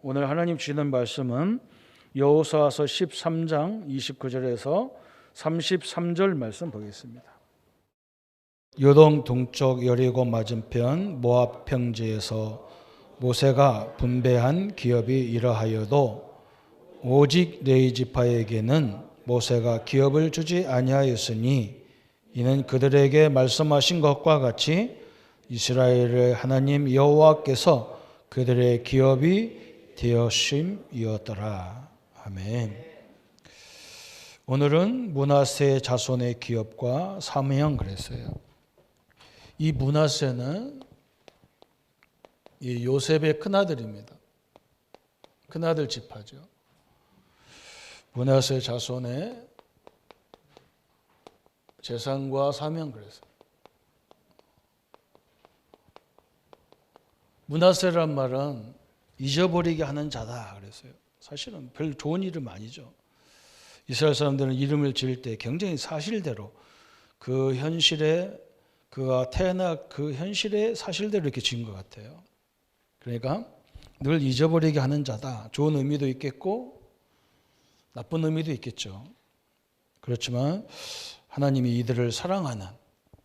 오늘 하나님 주시는 말씀은 여호수아서 13장 29절에서 33절 말씀 보겠습니다. 요동 동쪽 여리고 맞은편 모압 평지에서 모세가 분배한 기업이 이러하여도 오직 레위 지파에게는 모세가 기업을 주지 아니하였으니 이는 그들에게 말씀하신 것과 같이 이스라엘의 하나님 여호와께서 그들의 기업이 되었음이었더라. 아멘. 오늘은 므낫세 자손의 기업과 사명 그랬어요. 이 므낫세는 이 요셉의 큰아들입니다. 큰아들 지파죠. 므낫세 자손의 재산과 사명 그랬어요. 므낫세란 말은 잊어버리게 하는 자다 그랬어요. 사실은 별 좋은 이름 아니죠. 이스라엘 사람들은 이름을 지을 때 굉장히 사실대로 그 현실에 그가 태어난 그 현실의 사실대로 이렇게 지은 것 같아요. 그러니까 늘 잊어버리게 하는 자다. 좋은 의미도 있겠고 나쁜 의미도 있겠죠. 그렇지만 하나님이 이들을 사랑하는,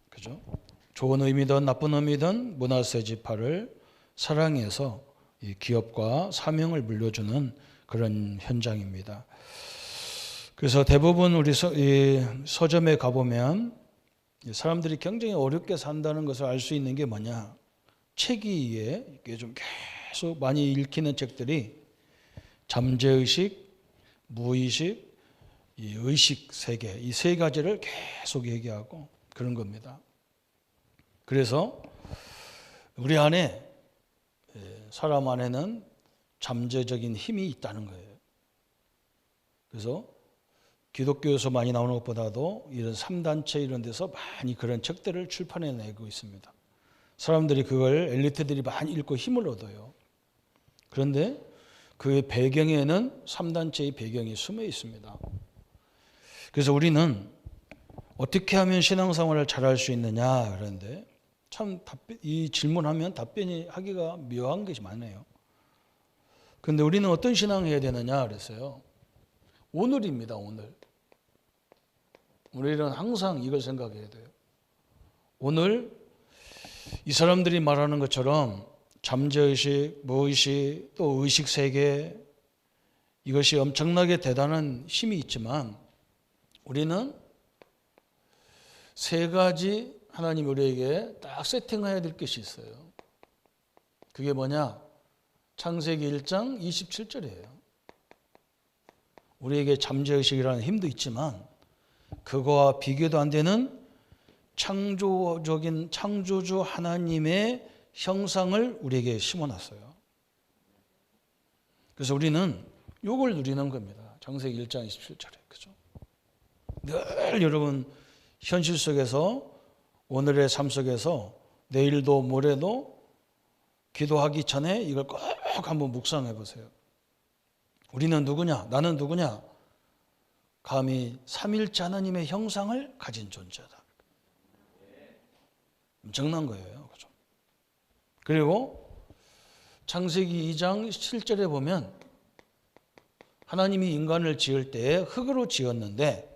그죠? 좋은 의미든 나쁜 의미든 므낫세 지파를 사랑해서 이 기업과 사명을 물려주는 그런 현장입니다. 그래서 대부분 우리 서점에 가보면 사람들이 굉장히 어렵게 산다는 것을 알 수 있는 게 뭐냐? 책 위에 이게 좀 계속 많이 읽히는 책들이 잠재의식, 무의식, 이 의식 세계, 이 세 가지를 계속 얘기하고 그런 겁니다. 그래서 우리 안에, 사람 안에는 잠재적인 힘이 있다는 거예요. 그래서 기독교에서 많이 나오는 것보다도 이런 3단체 이런 데서 많이 그런 책들을 출판해내고 있습니다. 사람들이 그걸 엘리트들이 많이 읽고 힘을 얻어요. 그런데 그 배경에는 3단체의 배경이 숨어 있습니다. 그래서 우리는 어떻게 하면 신앙생활을 잘할 수 있느냐 그런데 참 이 질문하면 답변이 하기가 묘한 것이 많아요. 그런데 우리는 어떤 신앙을 해야 되느냐 그랬어요. 오늘입니다. 오늘. 우리는 항상 이걸 생각해야 돼요. 오늘 이 사람들이 말하는 것처럼 잠재의식, 무의식, 또 의식세계 이것이 엄청나게 대단한 힘이 있지만 우리는 세 가지 하나님이 우리에게 딱 세팅해야 될 것이 있어요. 그게 뭐냐? 창세기 1장 27절이에요. 우리에게 잠재의식이라는 힘도 있지만 그거와 비교도 안 되는 창조주 하나님의 형상을 우리에게 심어놨어요. 그래서 우리는 이걸 누리는 겁니다. 창세기 1장 27절에. 그죠? 늘 여러분 현실 속에서 오늘의 삶 속에서 내일도 모레도 기도하기 전에 이걸 꼭 한번 묵상해 보세요. 우리는 누구냐? 나는 누구냐? 감히 삼일째 하나님의 형상을 가진 존재다. 엄청난 거예요. 그죠? 그리고 창세기 2장 7절에 보면 하나님이 인간을 지을 때 흙으로 지었는데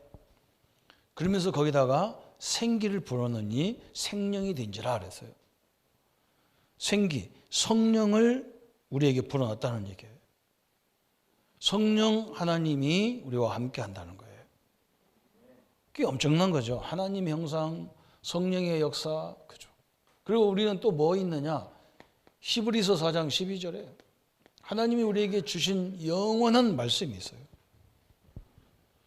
그러면서 거기다가 생기를 불어넣으니 생명이 된지라 그랬어요. 생기, 성령을 우리에게 불어넣었다는 얘기예요. 성령 하나님이 우리와 함께 한다는 거예요. 그게 엄청난 거죠. 하나님의 형상, 성령의 역사, 그죠? 그리고 우리는 또 뭐 있느냐? 히브리서 4장 12절에 하나님이 우리에게 주신 영원한 말씀이 있어요.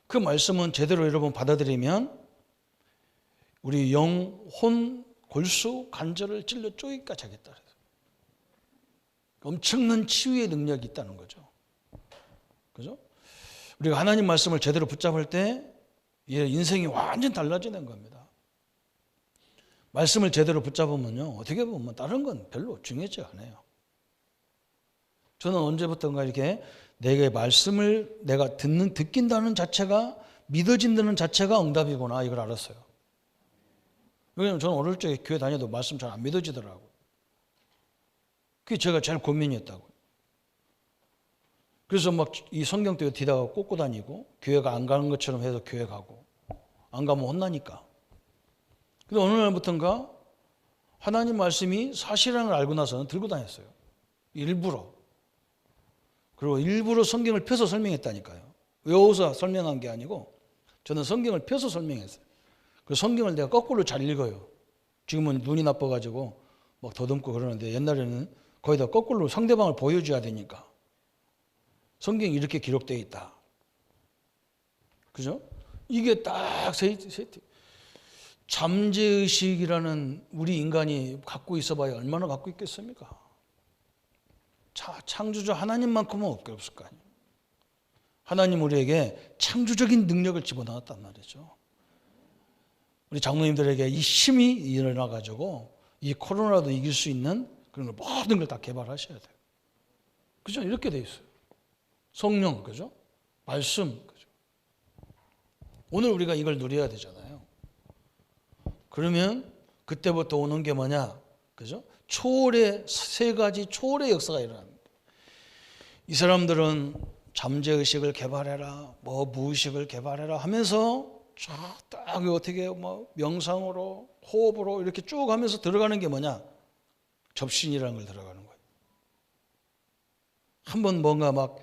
그 말씀은 제대로 여러분 받아들이면 우리 영혼, 골수, 관절을 찔러 쪼기까지 하겠다. 엄청난 치유의 능력이 있다는 거죠. 그죠? 우리가 하나님 말씀을 제대로 붙잡을 때 인생이 완전 달라지는 겁니다. 말씀을 제대로 붙잡으면요, 어떻게 보면 다른 건 별로 중요하지 않아요. 저는 언제부턴가 이렇게 내게 말씀을 내가 듣긴다는 자체가 믿어진다는 자체가 응답이구나 이걸 알았어요. 왜냐하면 저는 어릴 적에 교회 다녀도 말씀 잘 안 믿어지더라고요. 그게 제가 제일 고민이었다고요. 그래서 막 이 성경도 뒤다가 꽂고 다니고 교회가 안 가는 것처럼 해서 교회 가고 안 가면 혼나니까. 근데 어느 날부턴가 하나님 말씀이 사실이라는 걸 알고 나서는 들고 다녔어요. 일부러. 그리고 일부러 성경을 펴서 설명했다니까요. 외워서 설명한 게 아니고 저는 성경을 펴서 설명했어요. 그 성경을 내가 거꾸로 잘 읽어요. 지금은 눈이 나빠가지고 막 더듬고 그러는데 옛날에는 거의 다 거꾸로 상대방을 보여줘야 되니까. 성경이 이렇게 기록되어 있다. 그죠? 이게 딱 잠재의식이라는 우리 인간이 갖고 있어봐야 얼마나 갖고 있겠습니까? 창조주 하나님만큼은 없을 거 아니에요. 하나님 우리에게 창조적인 능력을 집어넣었단 말이죠. 우리 장로님들에게 이 힘이 일어나가지고 이 코로나도 이길 수 있는 그런 모든 걸 다 개발하셔야 돼요. 그죠? 이렇게 돼 있어요. 성령, 그죠? 말씀, 그죠? 오늘 우리가 이걸 누려야 되잖아요. 그러면 그때부터 오는 게 뭐냐? 그죠? 초월의 세 가지 초월의 역사가 일어납니다. 이 사람들은 잠재의식을 개발해라, 뭐 무의식을 개발해라 하면서 딱 어떻게 뭐 명상으로 호흡으로 이렇게 쭉 하면서 들어가는 게 뭐냐? 접신이라는 걸 들어가는 거예요. 한번 뭔가 막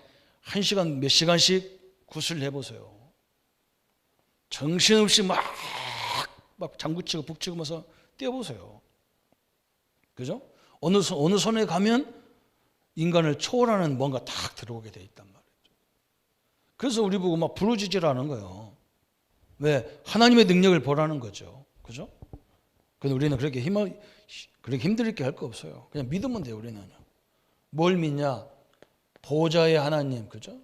1시간 몇 시간씩 굿을 해보세요. 정신없이 막 장구치고 북치고면서 뛰어보세요. 그죠? 어느 손에 가면 인간을 초월하는 뭔가 딱 들어오게 돼 있단 말이죠. 그래서 우리 보고 막 부르짖으라는 거예요. 왜? 하나님의 능력을 보라는 거죠. 그죠? 근데 우리는 그렇게 힘들게 할 거 없어요. 그냥 믿으면 돼요, 우리는. 뭘 믿냐? 보좌의 하나님, 그죠?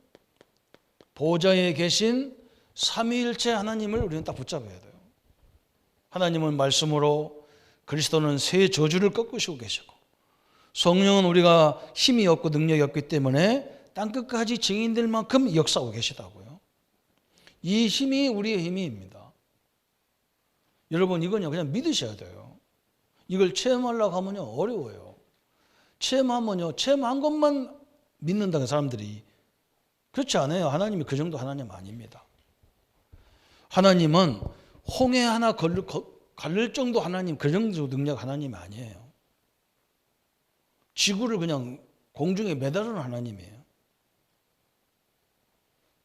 보좌에 계신 삼위일체 하나님을 우리는 딱 붙잡아야 돼요. 하나님은 말씀으로, 그리스도는 새 저주를 꺾으시고 계시고, 성령은 우리가 힘이 없고 능력이 없기 때문에 땅끝까지 증인될 만큼 역사하고 계시다고요. 이 힘이 우리의 힘입니다. 여러분, 이건요 그냥 믿으셔야 돼요. 이걸 체험하려고 하면요 어려워요. 체험한 것만 믿는다는 사람들이 그렇지 않아요. 하나님이 그 정도 하나님 아닙니다. 하나님은 홍해 하나 가를 정도 하나님, 그 정도 능력 하나님이 아니에요. 지구를 그냥 공중에 매달은 하나님이에요.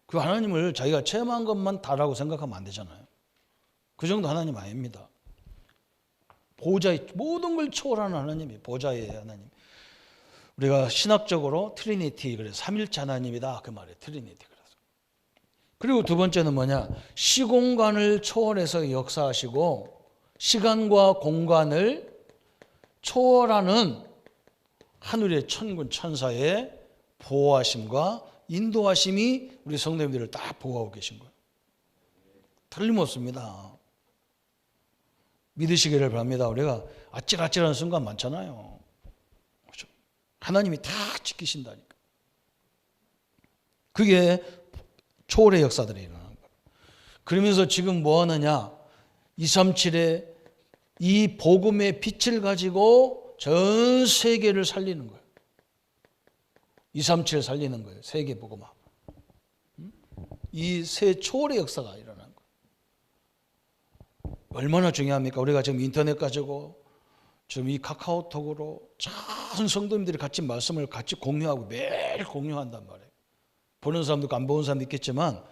그 하나님을 자기가 체험한 것만 다라고 생각하면 안 되잖아요. 그 정도 하나님 아닙니다. 보좌의 모든 걸 초월하는 하나님이 보좌의 하나님. 우리가 신학적으로 트리니티, 그래서 삼일체 하나님이다 그 말이에요. 트리니티. 그래서 그리고 두 번째는 뭐냐? 시공간을 초월해서 역사하시고 시간과 공간을 초월하는 하늘의 천군 천사의 보호하심과 인도하심이 우리 성도님들을 다 보호하고 계신 거예요. 틀림없습니다. 믿으시기를 바랍니다. 우리가 아찔아찔한 순간 많잖아요. 그렇죠? 하나님이 다 지키신다니까. 그게 초월의 역사들이 일어나는 거예요. 그러면서 지금 뭐 하느냐? 237의 이 복음의 빛을 가지고 전 세계를 살리는 거예요. 237을 살리는 거예요. 세계 복음화. 이 새 초월의 역사가 일어나는 거예요. 얼마나 중요합니까? 우리가 지금 인터넷 가지고 지금 이 카카오톡으로 전 성도님들이 같이 말씀을 같이 공유하고 매일 공유한단 말이에요. 보는 사람도 있고 안 보는 사람도 있겠지만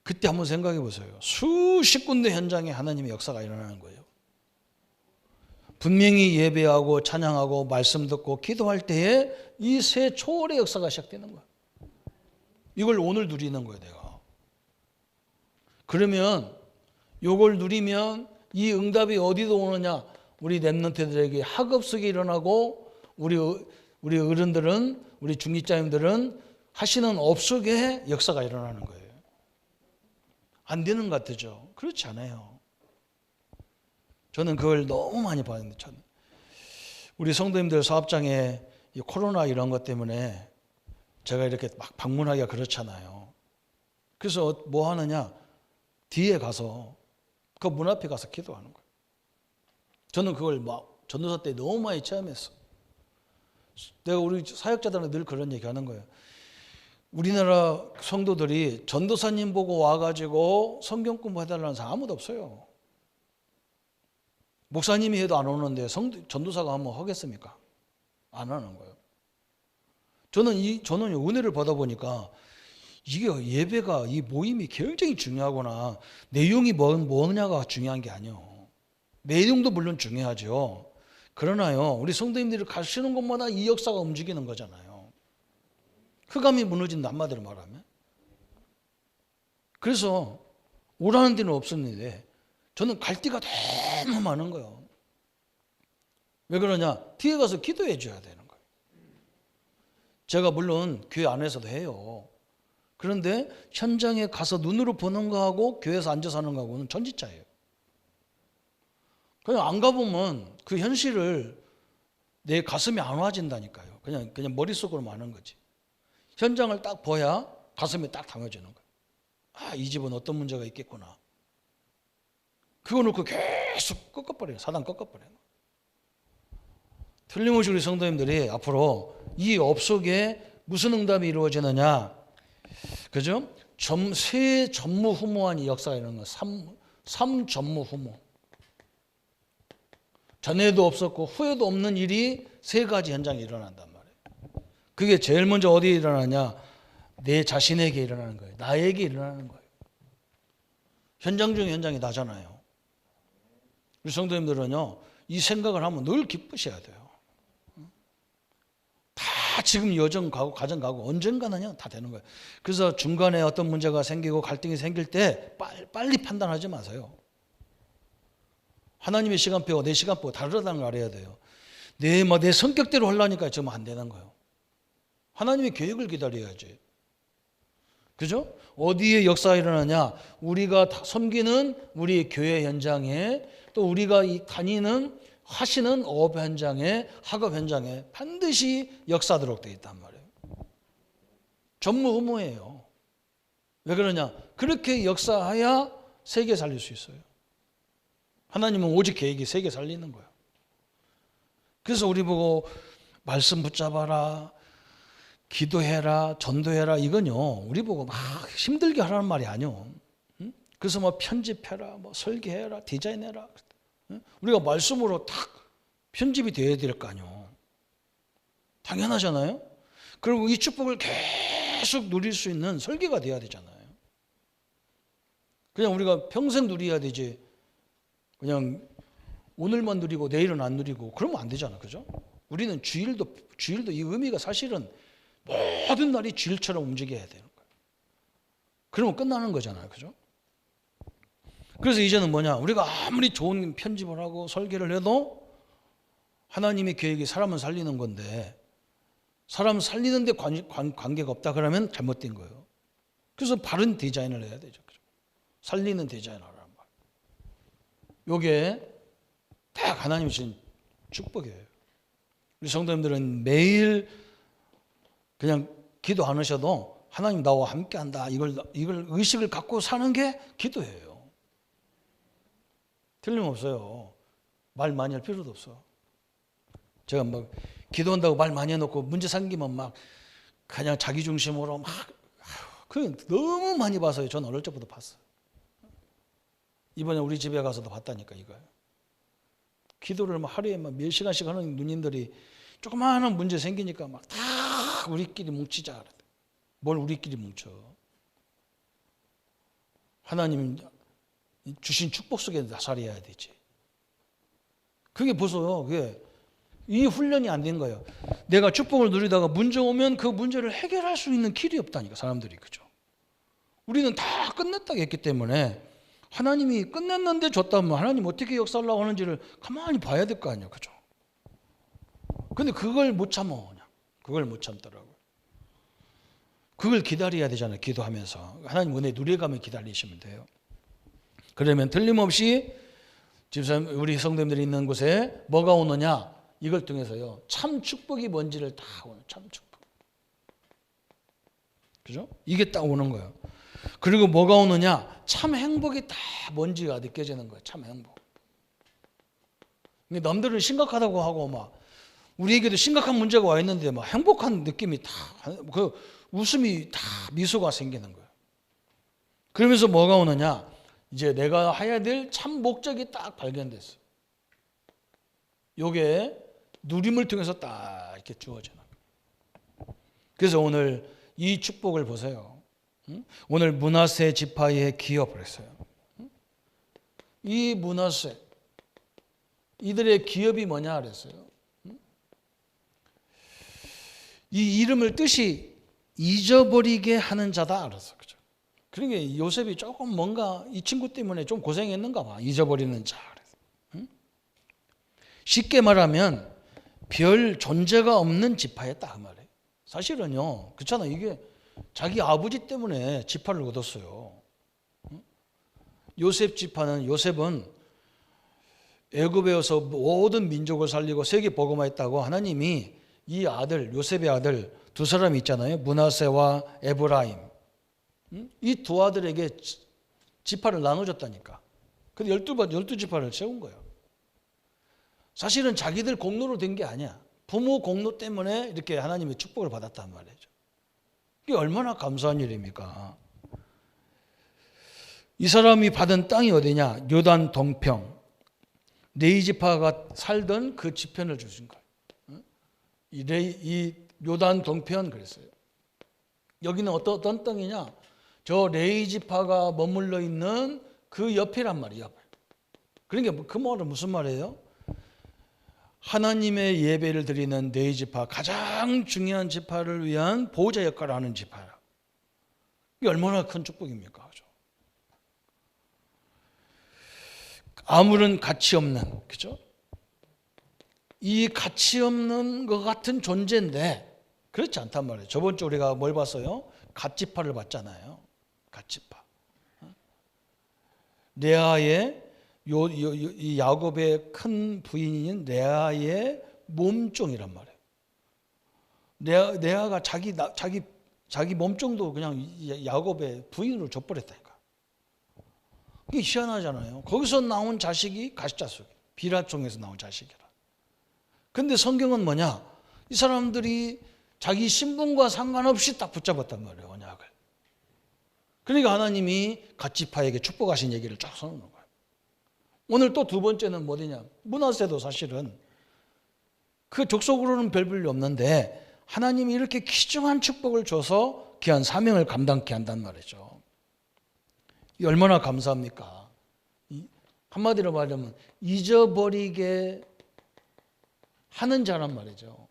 그때 한번 생각해 보세요. 수십 군데 현장에 하나님의 역사가 일어나는 거예요. 분명히 예배하고 찬양하고 말씀 듣고 기도할 때에 이 새 초월의 역사가 시작되는 거예요. 이걸 오늘 누리는 거예요, 내가. 그러면 이걸 누리면 이 응답이 어디도 오느냐? 우리 렘넌트들에게 학업석이 일어나고 우리 어른들은, 우리 중직자님들은 하시는 업속에 역사가 일어나는 거예요. 안 되는 것 같죠? 그렇지 않아요. 저는 그걸 너무 많이 봤는데, 우리 성도님들 사업장에 이 코로나 이런 것 때문에 제가 이렇게 막 방문하기가 그렇잖아요. 그래서 뭐 하느냐? 뒤에 가서 그 문 앞에 가서 기도하는 거예요. 저는 그걸 막 전도사 때 너무 많이 체험했어. 내가 우리 사역자들한테 늘 그런 얘기 하는 거예요. 우리나라 성도들이 전도사님 보고 와가지고 성경 공부해달라는 사람 아무도 없어요. 목사님이 해도 안 오는데 전도사가 한번 하겠습니까? 안 하는 거예요. 저는 은혜를 받아보니까 이게 예배가, 이 모임이 굉장히 중요하구나. 내용이 뭐냐가 중요한 게 아니에요. 내용도 물론 중요하죠. 그러나요, 우리 성도님들이 가시는 곳마다 이 역사가 움직이는 거잖아요. 흑암이 무너진다, 한마디로 말하면. 그래서 오라는 데는 없었는데 저는 갈 데가 너무 많은 거예요. 왜 그러냐? 뒤에 가서 기도해 줘야 되는 거예요. 제가 물론 교회 안에서도 해요. 그런데 현장에 가서 눈으로 보는 거하고 교회에서 앉아서 하는 거하고는 천지차예요. 그냥 안 가보면 그 현실을 내 가슴이 안 와진다니까요. 그냥 머릿속으로만 하는 거지. 현장을 딱 봐야 가슴에 딱 담아지는 거예요. 아, 이 집은 어떤 문제가 있겠구나. 그거 놓고 계속 꺾어버려요. 사단 꺾어버려요. 틀림없이 우리 성도님들이 앞으로 이 업 속에 무슨 응답이 이루어지느냐, 그죠? 세 전무후무한 이 역사가 있는 거, 삼 전무후무. 전에도 없었고 후에도 없는 일이 세 가지 현장에 일어난단 말이에요. 그게 제일 먼저 어디에 일어나냐? 내 자신에게 일어나는 거예요. 나에게 일어나는 거예요. 현장 중에 현장이 나잖아요. 우리 성도님들은요, 이 생각을 하면 늘 기쁘셔야 돼요. 다 지금 여정 가고 가정 가고 언젠가는요 다 되는 거예요. 그래서 중간에 어떤 문제가 생기고 갈등이 생길 때 빨리 판단하지 마세요. 하나님의 시간표와 내 시간표가 다르다는 걸 알아야 돼요. 내 성격대로 하려니까 지금 안 되는 거예요. 하나님의 계획을 기다려야지. 그죠? 어디에 역사가 일어나냐? 우리가 섬기는 우리 교회 현장에, 또 우리가 다니는 하시는 업 현장에, 학업 현장에 반드시 역사하도록 되어 있단 말이에요. 전무후무예요. 왜 그러냐? 그렇게 역사해야 세계 살릴 수 있어요. 하나님은 오직 계획이 세계 살리는 거예요. 그래서 우리 보고 말씀 붙잡아라, 기도해라, 전도해라, 이건요 우리 보고 막 힘들게 하라는 말이 아니요. 그래서 뭐 편집해라, 뭐 설계해라, 디자인해라. 우리가 말씀으로 딱 편집이 되어야 될 거 아니에요. 당연하잖아요. 그리고 이 축복을 계속 누릴 수 있는 설계가 돼야 되잖아요. 그냥 우리가 평생 누려야 되지, 그냥 오늘만 누리고 내일은 안 누리고 그러면 안 되잖아. 그죠? 우리는 주일도 이 의미가 사실은 모든 날이 주일처럼 움직여야 되는 거예요. 그러면 끝나는 거잖아요. 그죠? 그래서 이제는 뭐냐? 우리가 아무리 좋은 편집을 하고 설계를 해도 하나님의 계획이 사람을 살리는 건데, 사람 살리는데 관계가 없다 그러면 잘못된 거예요. 그래서 바른 디자인을 해야 되죠. 그죠? 살리는 디자인을 하란 말. 이게 딱 하나님이 주신 축복이에요. 우리 성도님들은 매일 그냥 기도 안 하셔도 하나님 나와 함께한다, 이걸 의식을 갖고 사는 게 기도예요. 틀림없어요. 말 많이 할 필요도 없어. 제가 막 기도한다고 말 많이 해놓고 문제 생기면 막 그냥 자기 중심으로 막, 그게 너무 많이 봐서요. 저는 어릴 적부터 봤어요. 이번에 우리 집에 가서도 봤다니까 이거예요. 기도를 막 하루에 막 몇 시간씩 하는 누님들이 조그마한 문제 생기니까 막 다 우리끼리 뭉치자 그래. 뭘 우리끼리 뭉쳐? 하나님 주신 축복 속에 살아야 되지. 그게 보세요. 그게 이 훈련이 안 된 거예요. 내가 축복을 누리다가 문제 오면 그 문제를 해결할 수 있는 길이 없다니까, 사람들이. 그죠? 우리는 다 끝냈다고 했기 때문에, 하나님이 끝냈는데 줬다면 하나님 어떻게 역사하려고 하는지를 가만히 봐야 될 거 아니에요. 그죠? 근데 그걸 못 참어. 그냥. 그걸 못 참더라고요. 그걸 기다려야 되잖아요. 기도하면서. 하나님 은혜 누려가며 기다리시면 돼요. 그러면 틀림없이 집사님, 우리 성도님들이 있는 곳에 뭐가 오느냐? 이걸 통해서요, 참 축복이 뭔지를 다 오는, 참 축복. 그죠? 이게 딱 오는 거예요. 그리고 뭐가 오느냐? 참 행복이 다 뭔지가 느껴지는 거예요. 참 행복. 남들은 심각하다고 하고 막 우리에게도 심각한 문제가 와 있는데 막 행복한 느낌이 다, 그 웃음이 다 미소가 생기는 거예요. 그러면서 뭐가 오느냐? 이제 내가 해야 될 참 목적이 딱 발견됐어. 요게 누림을 통해서 딱 이렇게 주어지는 거예요. 그래서 오늘 이 축복을 보세요. 오늘 므낫세 지파의 기업을 했어요. 이 므낫세 이들의 기업이 뭐냐 그랬어요. 이 이름을 뜻이 잊어버리게 하는 자다 알았어. 그죠? 그러니까 요셉이 조금 뭔가 이 친구 때문에 좀 고생했는가 봐. 잊어버리는 자. 그래서. 쉽게 말하면 별 존재가 없는 지파였다 그 말이에요. 사실은요. 그렇잖아. 이게 자기 아버지 때문에 지파를 얻었어요. 요셉은 애굽에서 모든 민족을 살리고 세계 복음화했다고 하나님이 이 아들 요셉의 아들 두 사람이 있잖아요. 므낫세와 에브라임. 이 두 아들에게 지파를 나눠줬다니까. 근데 12지파를 세운 거예요. 사실은 자기들 공로로 된 게 아니야. 부모 공로 때문에 이렇게 하나님의 축복을 받았단 말이죠. 이게 얼마나 감사한 일입니까? 이 사람이 받은 땅이 어디냐? 요단 동평. 네 지파가 살던 그 지편을 주신 거예요. 이 요단 동편 그랬어요. 여기는 어떤 땅이냐? 저 레위 지파가 머물러 있는 그 옆이란 말이야. 그러니까 그 말은 무슨 말이에요? 하나님의 예배를 드리는 네 지파, 가장 중요한 지파를 위한 보호자 역할을 하는 지파야. 이게 얼마나 큰 축복입니까? 그죠? 아무런 가치 없는, 그죠? 이 가치 없는 것 같은 존재인데 그렇지 않단 말이에요. 저번 주 우리가 뭘 봤어요? 갓지파를 봤잖아요. 갓지파. 레아의 이 야곱의 큰 부인인 레아의 몸종이란 말이에요. 레아가 자기 몸종도 그냥 야곱의 부인으로 줘버렸다니까. 이게 희한하잖아요. 거기서 나온 자식이 가시자손, 비라종에서 나온 자식이라. 근데 성경은 뭐냐? 이 사람들이 자기 신분과 상관없이 딱 붙잡았단 말이에요. 언약을. 그러니까 하나님이 갓지파에게 축복하신 얘기를 쫙 써놓는 거예요. 오늘 또 두 번째는 뭐냐? 므낫세도 사실은 그 족속으로는 별 볼일 없는데 하나님이 이렇게 귀중한 축복을 줘서 귀한 사명을 감당케 한단 말이죠. 이 얼마나 감사합니까? 한마디로 말하면 잊어버리게 하는 자란 말이죠.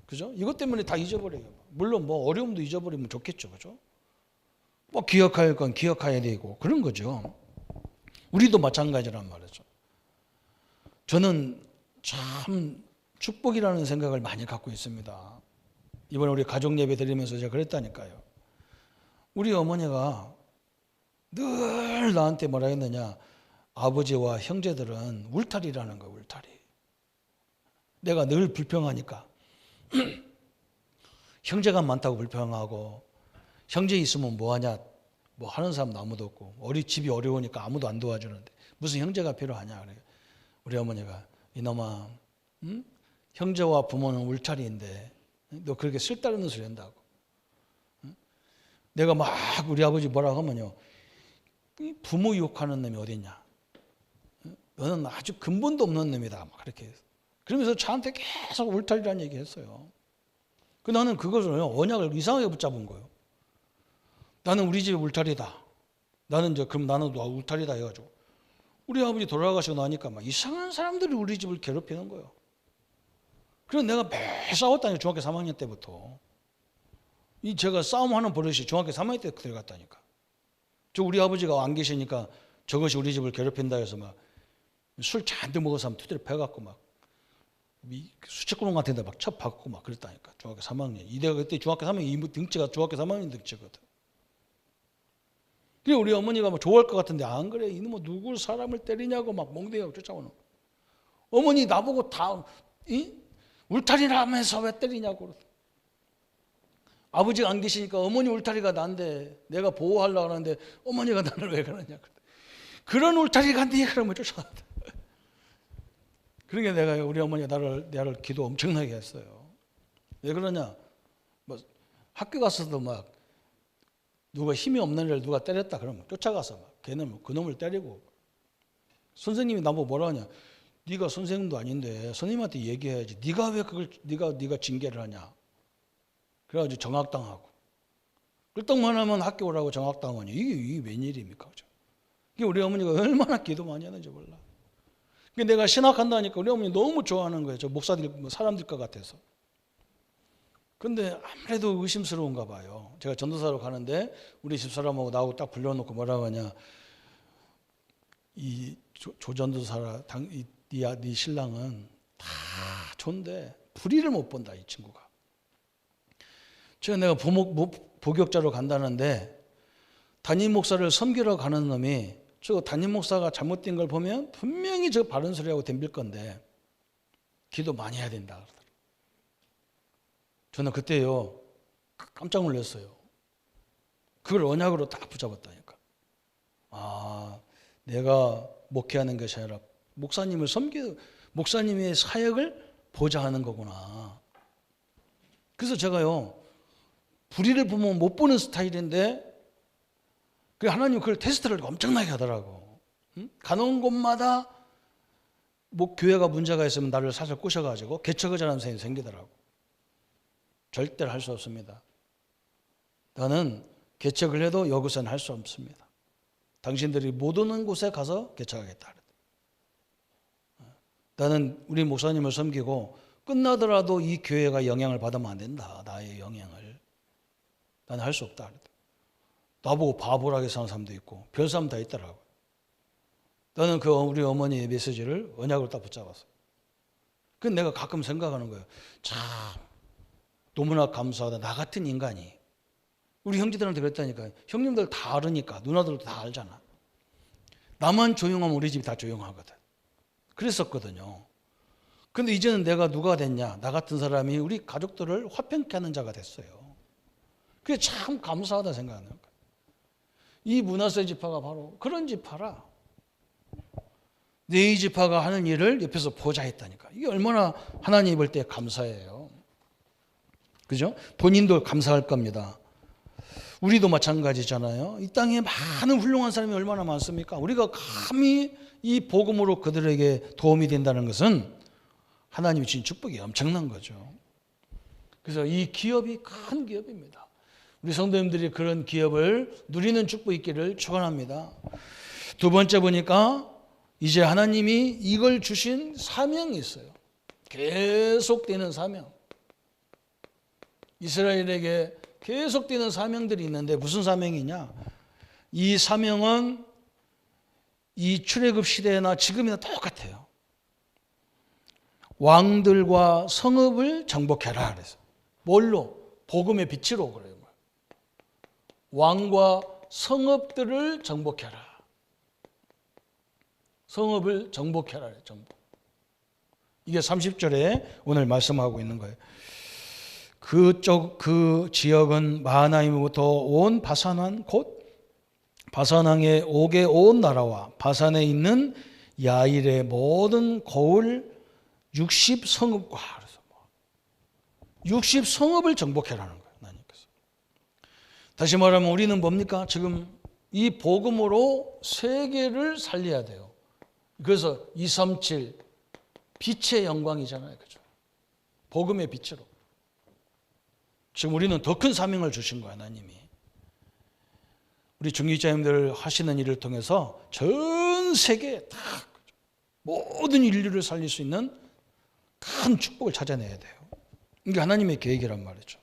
그죠? 이것 때문에 다 잊어버려요. 물론 뭐 어려움도 잊어버리면 좋겠죠. 그죠? 뭐 기억할 건 기억해야 되고 그런 거죠. 우리도 마찬가지란 말이죠. 저는 참 축복이라는 생각을 많이 갖고 있습니다. 이번에 우리 가족 예배 드리면서 제가 그랬다니까요. 우리 어머니가 늘 나한테 뭐라 했느냐? 아버지와 형제들은 울타리라는 거예요. 울타리. 내가 늘 불평하니까 형제가 많다고 불평하고 형제 있으면 뭐하냐? 뭐 하는 사람도 아무도 없고 집이 어려우니까 아무도 안 도와주는데 무슨 형제가 필요하냐? 그래. 우리 어머니가 이놈아, 형제와 부모는 울타리인데 너 그렇게 쓸데없는 소리 한다고. 내가 막 우리 아버지 뭐라고 하면요, 부모 욕하는 놈이 어딨냐? 너는 아주 근본도 없는 놈이다. 막 그렇게. 그러면서 저한테 계속 울타리라는 얘기 했어요. 나는 그것을 언약을 이상하게 붙잡은 거예요. 나는 우리 집의 울타리다. 그럼 나는 울타리다 해가지고. 우리 아버지 돌아가시고 나니까 막 이상한 사람들이 우리 집을 괴롭히는 거예요. 그래서 내가 매일 싸웠다니까, 중학교 3학년 때부터. 제가 싸움하는 버릇이 중학교 3학년 때 들어갔다니까. 우리 아버지가 안 계시니까 저것이 우리 집을 괴롭힌다 해서 막 술 잔뜩 먹어서 하면 두드려 패갖고 막 수채구멍 같은 데 막 쳐 박고 막 그랬다니까. 중학교 3학년. 내가 그때 중학교 3학년 등치가 중학교 3학년 등치거든. 그래 우리 어머니가 막 좋아할 것 같은데 안 그래. 이놈은 누굴 사람을 때리냐고 막 멍대하고 쫓아오는 거야. 어머니 나보고 다 울타리라면서 왜 때리냐고. 아버지가 안 계시니까 어머니 울타리가 난데 내가 보호하려고 하는데 어머니가 나를 왜 그러냐. 그런 울타리가 네 그러면 쫓아간다. 그러니까 내가 우리 어머니가 나를 기도 엄청나게 했어요. 왜 그러냐? 뭐 학교 가서도 막 누가 힘이 없는 애를 누가 때렸다 그러면 쫓아가서 막 걔는 그놈을 때리고, 선생님이 나보고 뭐라 하냐? 네가 선생님도 아닌데 선생님한테 얘기해야지. 네가 왜 그걸 네가 징계를 하냐? 그래가지고 정학당하고. 끌떡만 하면 학교 오라고 정학당하니 이게 웬일입니까? 그죠? 이게 우리 어머니가 얼마나 기도 많이 하는지 몰라. 그러니까 내가 신학한다니까 우리 어머니 너무 좋아하는 거예요. 저 목사들, 사람들 것 같아서. 근데 아무래도 의심스러운가 봐요. 제가 전도사로 가는데 우리 집사람하고 나하고 딱 불러놓고 뭐라고 하냐? 이 조전도사라 네 신랑은 다 좋은데 불의를 못 본다, 이 친구가. 내가 복역자로 간다는데 담임 목사를 섬기러 가는 놈이 저 담임 목사가 잘못된 걸 보면 분명히 저 바른 소리하고 덤빌 건데 기도 많이 해야 된다 그러더라고요. 저는 그때요 깜짝 놀랐어요. 그걸 언약으로 딱 붙잡았다니까. 내가 목회하는 것이 아니라 목사님의 사역을 보자 하는 거구나. 그래서 제가요 불의를 보면 못 보는 스타일인데 하나님 그걸 테스트를 엄청나게 하더라고. 가는 곳마다 교회가 문제가 있으면 나를 사실 꼬셔가지고 개척하자는 생각이 생기더라고. 절대로 할 수 없습니다. 나는 개척을 해도 여기서는 할 수 없습니다. 당신들이 못 오는 곳에 가서 개척하겠다. 나는 우리 목사님을 섬기고 끝나더라도 이 교회가 영향을 받으면 안 된다. 나의 영향을. 나는 할 수 없다. 나보고 바보라게 사는 사람도 있고 별 사람 다 있더라고요. 나는 우리 어머니의 메시지를 언약으로 딱 붙잡았어요. 그래서 내가 가끔 생각하는 거예요. 참 너무나 감사하다. 나 같은 인간이. 우리 형제들한테 그랬다니까요. 형님들 다 알으니까 누나들도 다 알잖아. 나만 조용하면 우리 집이 다 조용하거든. 그랬었거든요. 근데 이제는 내가 누가 됐냐? 나 같은 사람이 우리 가족들을 화평케 하는 자가 됐어요. 그게 참 감사하다 생각하는 거예요. 이 문하세 지파가 바로 그런 지파라. 네이 지파가 하는 일을 옆에서 보자 했다니까. 이게 얼마나 하나님 볼 때 감사해요. 그죠? 본인도 감사할 겁니다. 우리도 마찬가지잖아요. 이 땅에 많은 훌륭한 사람이 얼마나 많습니까? 우리가 감히 이 복음으로 그들에게 도움이 된다는 것은 하나님이 주신 축복이 엄청난 거죠. 그래서 이 기업이 큰 기업입니다. 우리 성도님들이 그런 기업을 누리는 축복이 있기를 축원합니다. 두 번째 보니까 이제 하나님이 이걸 주신 사명이 있어요. 계속되는 사명. 이스라엘에게 계속되는 사명들이 있는데 무슨 사명이냐? 이 사명은 이 출애굽 시대나 지금이나 똑같아요. 왕들과 성읍을 정복해라 그래서. 뭘로? 복음의 빛으로 그래요. 왕과 성읍들을 정복해라. 성읍을 정복해라. 정복. 이게 30절에 오늘 말씀하고 있는 거예요. 그 지역은 마하나임으로부터 온 바산왕 곧 바산왕의 옥의 온 나라와 바산에 있는 야일의 모든 고을 60성읍과 60성읍을 정복해라는 거예요. 하나님께서. 다시 말하면 우리는 뭡니까? 지금 이 복음으로 세계를 살려야 돼요. 그래서 237 빛의 영광이잖아요. 그죠? 복음의 빛으로. 지금 우리는 더 큰 사명을 주신 거야, 하나님이. 우리 중직자님들 하시는 일을 통해서 전 세계에 다 모든 인류를 살릴 수 있는 큰 축복을 찾아내야 돼요. 이게 하나님의 계획이란 말이죠.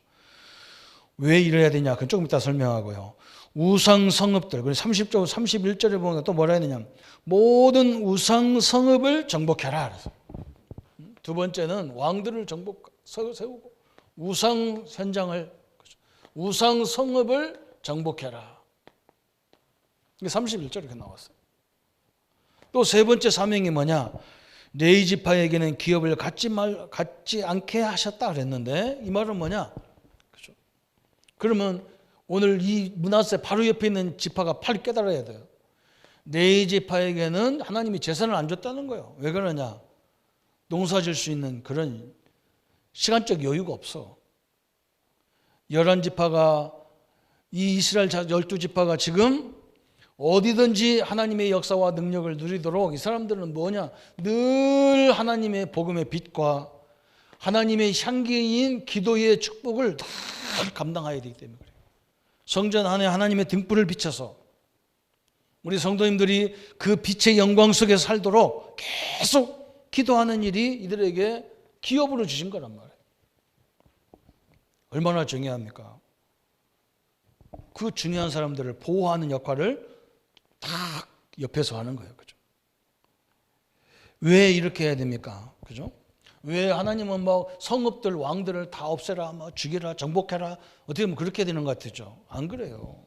왜 이래야 되냐? 그건 조금 이따 설명하고요. 우상 성읍들, 30절, 31절에 보면 또 뭐라 했느냐? 모든 우상 성읍을 정복해라. 그래서 두 번째는 왕들을 세우고 우상 현장을, 우상 성읍을 정복해라. 이게 31절에 이렇게 나왔어요. 또 세 번째 사명이 뭐냐? 레위 지파에게는 기업을 갖지 않게 하셨다 그랬는데 이 말은 뭐냐? 그렇죠? 그러면 오늘 이 므낫세 바로 옆에 있는 지파가 빨리 깨달아야 돼요. 레위 지파에게는 하나님이 재산을 안 줬다는 거예요. 왜 그러냐? 농사 질 수 있는 그런 시간적 여유가 없어. 11지파가 이 이스라엘 12지파가 지금 어디든지 하나님의 역사와 능력을 누리도록 이 사람들은 뭐냐? 늘 하나님의 복음의 빛과 하나님의 향기인 기도의 축복을 다 감당해야 되기 때문에 그래요. 성전 안에 하나님의 등불을 비춰서 우리 성도님들이 그 빛의 영광 속에 살도록 계속 기도하는 일이 이들에게 기업으로 주신 거란 말이에요. 얼마나 중요합니까? 그 중요한 사람들을 보호하는 역할을 다 옆에서 하는 거예요. 그죠? 왜 이렇게 해야 됩니까? 그죠? 왜 하나님은 뭐 성읍들, 왕들을 다 없애라, 뭐 죽여라, 정복해라, 어떻게 보면 그렇게 되는 것 같죠? 안 그래요.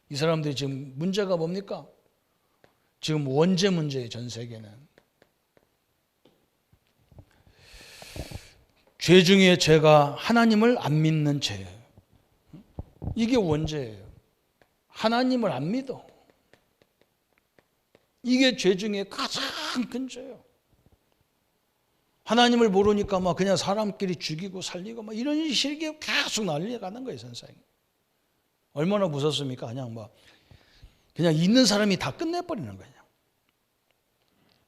이 사람들이 지금 문제가 뭡니까? 지금 원죄 문제예요, 전 세계는. 죄 중에 죄가 하나님을 안 믿는 죄예요. 이게 원죄예요. 하나님을 안 믿어. 이게 죄 중에 가장 큰 죄예요. 하나님을 모르니까 막 그냥 사람끼리 죽이고 살리고 막 이런 식의 계속 난리가 는 거예요, 세상에. 얼마나 무섭습니까? 그냥 있는 사람이 다 끝내버리는 거예요.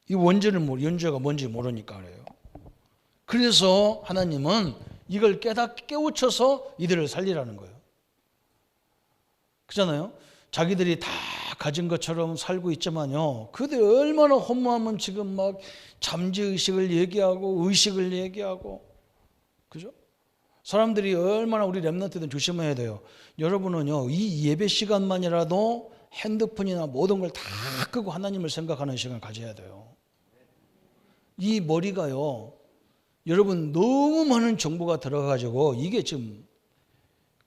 이 원죄가 뭔지 모르니까 그래요. 그래서 하나님은 이걸 깨우쳐서 이들을 살리라는 거예요. 그렇잖아요. 자기들이 다 가진 것처럼 살고 있지만요. 그들 얼마나 허무하면 지금 막 잠재의식을 얘기하고 의식을 얘기하고, 그죠? 사람들이 얼마나 우리 렘넌트들 조심해야 돼요. 여러분은요, 이 예배 시간만이라도 핸드폰이나 모든 걸 다 끄고 하나님을 생각하는 시간을 가져야 돼요. 이 머리가요, 여러분 너무 많은 정보가 들어가지고 이게 지금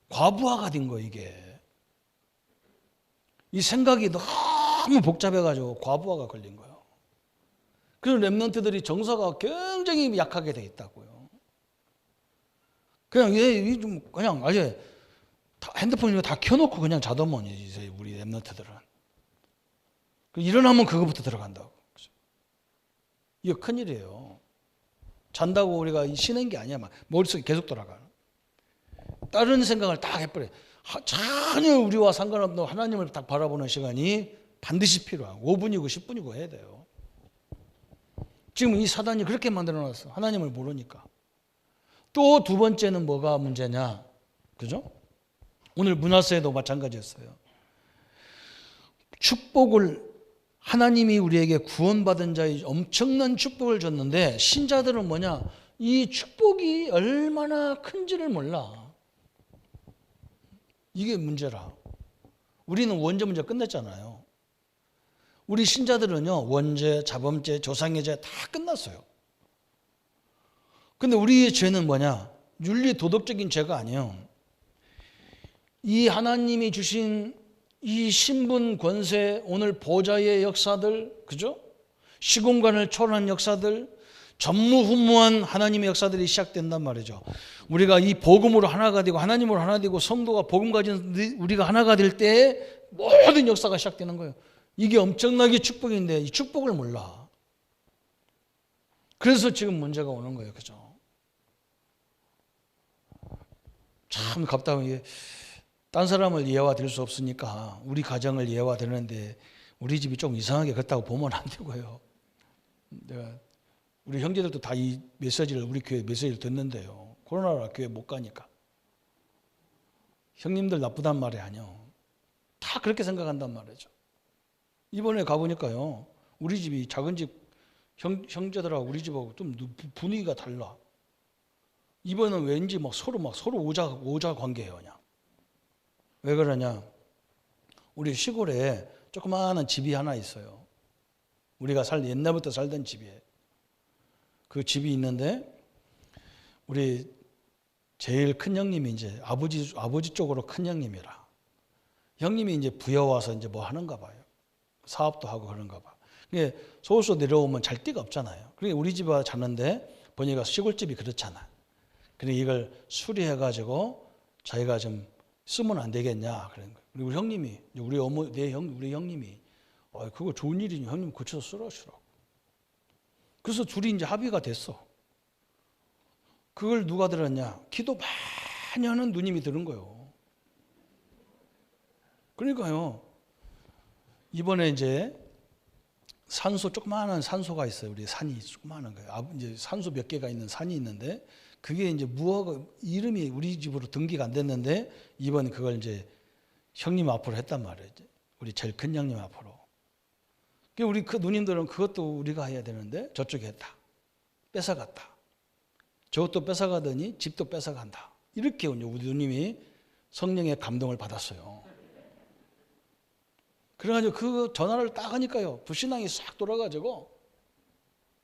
과부하가 된 거예요, 이게. 이 생각이 너무 복잡해가지고 과부하가 걸린 거예요. 그래서 렘넌트들이 정서가 굉장히 약하게 돼 있다고요. 그냥 아예 핸드폰 이거 다 켜놓고 그냥 자더만 이제 우리 렘넌트들은. 일어나면 그거부터 들어간다고. 이거 큰일이에요. 잔다고 우리가 쉬는 게 아니야. 막 머릿속에 계속 돌아가. 다른 생각을 딱 해버려요. 전혀 우리와 상관없는 하나님을 딱 바라보는 시간이 반드시 필요하고 5분이고 10분이고 해야 돼요. 지금 이 사단이 그렇게 만들어놨어. 하나님을 모르니까. 또 두 번째는 뭐가 문제냐? 그죠? 오늘 문화세도 마찬가지였어요. 축복을 하나님이 우리에게 구원받은 자의 엄청난 축복을 줬는데 신자들은 뭐냐? 이 축복이 얼마나 큰지를 몰라. 이게 문제라. 우리는 원죄 문제 끝냈잖아요. 우리 신자들은요, 원죄, 자범죄, 조상의 죄 다 끝났어요. 근데 우리의 죄는 뭐냐? 윤리 도덕적인 죄가 아니에요. 이 하나님이 주신 이 신분, 권세, 오늘 보좌의 역사들, 그죠? 시공간을 초월한 역사들, 전무후무한 하나님의 역사들이 시작된단 말이죠. 우리가 이 복음으로 하나가 되고 하나님으로 하나 되고 성도가 복음 가진 우리가 하나가 될 때 모든 역사가 시작되는 거예요. 이게 엄청나게 축복인데 이 축복을 몰라. 그래서 지금 문제가 오는 거예요. 그죠? 참 답답한 게 딴 사람을 예화될 수 없으니까 우리 가정을 예화되는데 우리 집이 좀 이상하게 그렇다고 보면 안 되고요. 내가 우리 형제들도 다 이 메시지를 우리 교회 메시지를 듣는데요. 코로나라 교회 못 가니까. 형님들 나쁘단 말이 아니요. 다 그렇게 생각한단 말이죠. 이번에 가보니까요. 우리 집이 작은 집 형제들하고 우리 집하고 좀 분위기가 달라. 이번은 왠지 서로 오자 관계예요. 그냥. 왜 그러냐? 우리 시골에 조그마한 집이 하나 있어요. 우리가 옛날부터 살던 집이에요. 그 집이 있는데 우리 제일 큰 형님이 이제 아버지 쪽으로 큰 형님이라. 형님이 이제 부여와서 이제 뭐 하는가 봐요. 사업도 하고 그런가 봐. 그게 서울서 내려오면 잘 데가 없잖아요. 그러니까 우리 집에 자는데 보니까 시골집이 그렇잖아. 그러니까 이걸 수리해가지고 자기가 좀 쓰면 안 되겠냐 그런 거예요. 그리고 우리 형님이 우리 형님이 그거 좋은 일이니 형님 고쳐서 쓰라시라고. 그래서 둘이 이제 합의가 됐어. 그걸 누가 들었냐? 기도 많이 하는 누님이 들은 거예요. 그러니까요. 이번에 이제 조그마한 산소가 있어요. 우리 산이 조그마한 거예요. 이제 산소 몇 개가 있는 산이 있는데 그게 이제 이름이 우리 집으로 등기가 안 됐는데 이번 그걸 이제 형님 앞으로 했단 말이에요. 우리 제일 큰 형님 앞으로. 우리 그 누님들은 그것도 우리가 해야 되는데 저쪽에 했다. 뺏어갔다. 저것도 뺏어가더니 집도 뺏어간다. 이렇게 우리 누님이 성령의 감동을 받았어요. 그래가지고 그 전화를 딱 하니까요. 불신앙이 싹 돌아가지고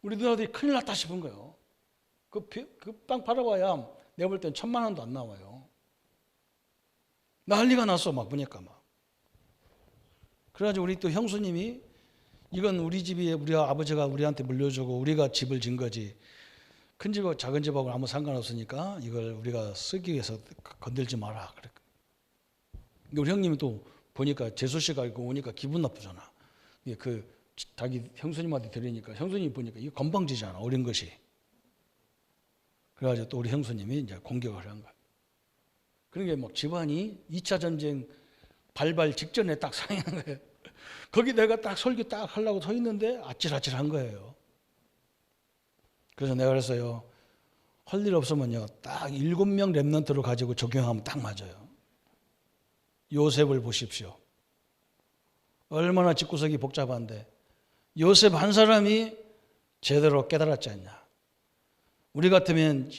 우리 누나들이 큰일 났다 싶은 거예요. 그 빵 팔아봐야 내가 볼 땐 1,000만 원도 안 나와요. 난리가 났어 막 보니까 막. 그래가지고 우리 또 형수님이 이건 우리 집이 우리 아버지가 우리한테 물려주고 우리가 집을 진 거지. 큰 집하고 작은 집하고 아무 상관없으니까 이걸 우리가 쓰기 위해서 건들지 마라. 그래. 우리 형님이 또 보니까 재수 씨가 있고 오니까 기분 나쁘잖아. 자기 형수님한테 들으니까 형수님이 보니까 이거 건방지잖아. 어린 것이. 그래가지고 또 우리 형수님이 이제 공격을 한 거야. 그러니까 막 집안이 2차 전쟁 발발 직전에 딱 상행한 거예요. 거기 내가 딱 설교 딱 하려고 서 있는데 아찔아찔한 거예요. 그래서 내가 그랬어요. 할 일 없으면요. 딱 7명 랩런트를 가지고 적용하면 딱 맞아요. 요셉을 보십시오. 얼마나 집구석이 복잡한데 요셉 한 사람이 제대로 깨달았지 않냐. 우리 같으면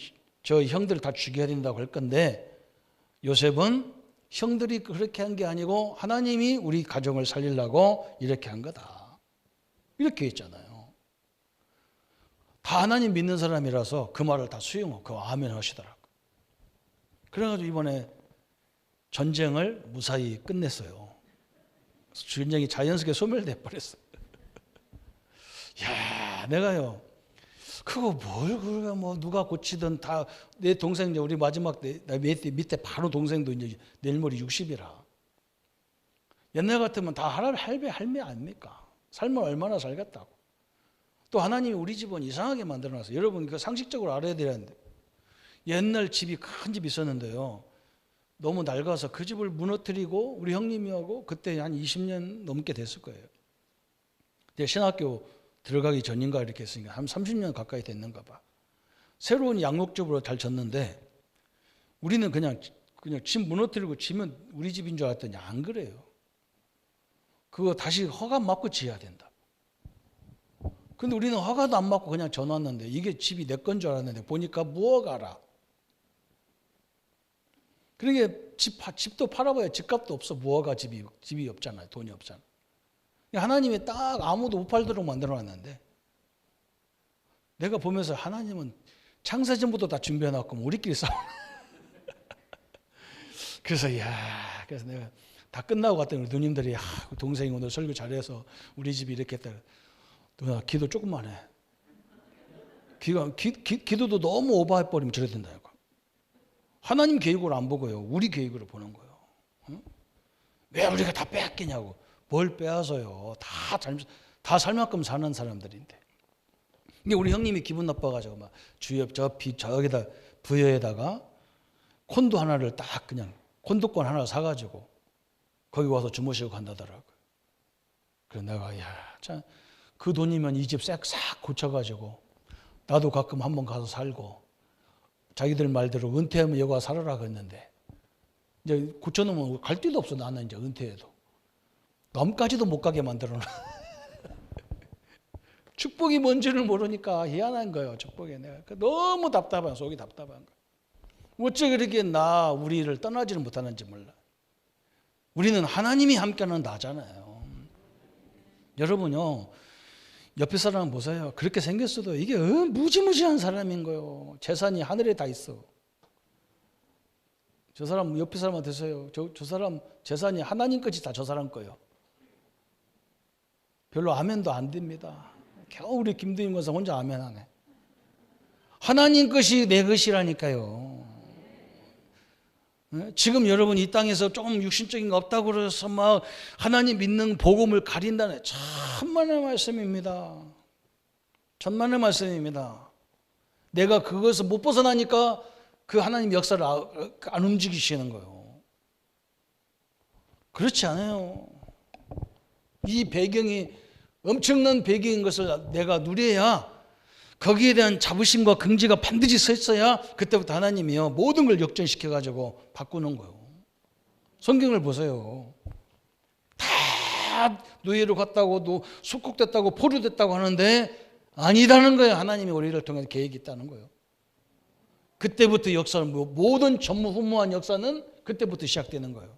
저 형들 다 죽여야 된다고 할 건데 요셉은 형들이 그렇게 한 게 아니고 하나님이 우리 가정을 살리려고 이렇게 한 거다. 이렇게 했잖아요. 다 하나님 믿는 사람이라서 그 말을 다 수용하고 그 아멘 하시더라고요. 그래가지고 이번에 전쟁을 무사히 끝냈어요. 전쟁이 자연스럽게 소멸돼 버렸어요. 야, 내가요. 그거 그거 뭐 누가 고치든 다 내 동생 이제 우리 마지막 내 밑에 바로 동생도 이제 내일 모레 60이라. 옛날 같으면 다 할매 아닙니까? 살면 얼마나 살겠다고. 또 하나님이 우리 집은 이상하게 만들어놨어요. 여러분 그 상식적으로 알아야 되는데 옛날 집이 큰 집이 있었는데요. 너무 낡아서 그 집을 무너뜨리고 우리 형님이하고 그때 한 20년 넘게 됐을 거예요. 근데 신학교 들어가기 전인가 이렇게 했으니까 한 30년 가까이 됐는가 봐. 새로운 양육집으로 잘 졌는데 우리는 그냥 집 무너뜨리고 지면 우리 집인 줄 알았더니 안 그래요. 그거 다시 허가 받고 지어야 된다. 근데 우리는 허가도 안 받고 그냥 져놨는데 이게 집이 내 건 줄 알았는데 보니까 무허가라. 그러니까 집도 팔아봐야 집값도 없어. 무허가 집이 없잖아요. 돈이 없잖아. 하나님이 딱 아무도 못 팔도록 만들어놨는데 내가 보면서 하나님은 창세전부터 다 준비해놨고 우리끼리 싸워. 그래서 그래서 내가 다 끝나고 갔더니 누님들이 동생이 오늘 설교 잘해서 우리 집이 이렇게 했다. 누나 기도 조금만 해. 기도도 너무 오버해버리면 저래 된다니까. 하나님 계획으로 안 보고요. 우리 계획으로 보는 거예요. 응? 왜 우리가 다 빼앗기냐고. 뭘 빼앗아요. 다 살 만큼 사는 사람들인데. 근데 우리 형님이 기분 나빠가지고 막 저기다 부여에다가 콘도 하나를 딱 그냥 콘도권 하나 사가지고 거기 와서 주무시고 간다더라고요. 그래서 내가 참 그 돈이면 이 집 싹 고쳐가지고 나도 가끔 한번 가서 살고 자기들 말대로 은퇴하면 여기 와서 살아라 그랬는데 이제 고쳐놓으면 갈 데도 없어. 나는 이제 은퇴해도 남까지도 못 가게 만들어놔. 축복이 뭔지를 모르니까 희한한 거예요. 축복이 내가 너무 속이 답답한 거예요. 어째 그렇게 우리를 떠나지를 못하는지 몰라. 우리는 하나님이 함께하는 나잖아요. 여러분요, 옆에 사람 보세요. 그렇게 생겼어도 이게 무지무지한 사람인 거예요. 재산이 하늘에 다 있어. 저 사람 옆에 사람한테 드세요. 저 사람 재산이 하나님까지 다 저 사람 거예요. 별로 아멘도 안 됩니다. 겨우 우리 김두임 권사 혼자 아멘하네. 하나님 것이 내 것이라니까요. 지금 여러분 이 땅에서 조금 육신적인 거 없다고 그래서 막 하나님 믿는 복음을 가린다네. 천만의 말씀입니다. 천만의 말씀입니다. 내가 그것을 못 벗어나니까 그 하나님 역사를 안 움직이시는 거예요. 그렇지 않아요. 이 배경이 엄청난 배경인 것을 내가 누려야 거기에 대한 자부심과 긍지가 반드시 서 있어야 그때부터 하나님이요 모든 걸 역전시켜 가지고 바꾸는 거예요. 성경을 보세요. 다 노예로 갔다고 숙국됐다고 포로됐다고 하는데 아니라는 거예요. 하나님이 우리를 통해서 계획이 있다는 거예요. 그때부터 역사는 모든 전무후무한 역사는 그때부터 시작되는 거예요.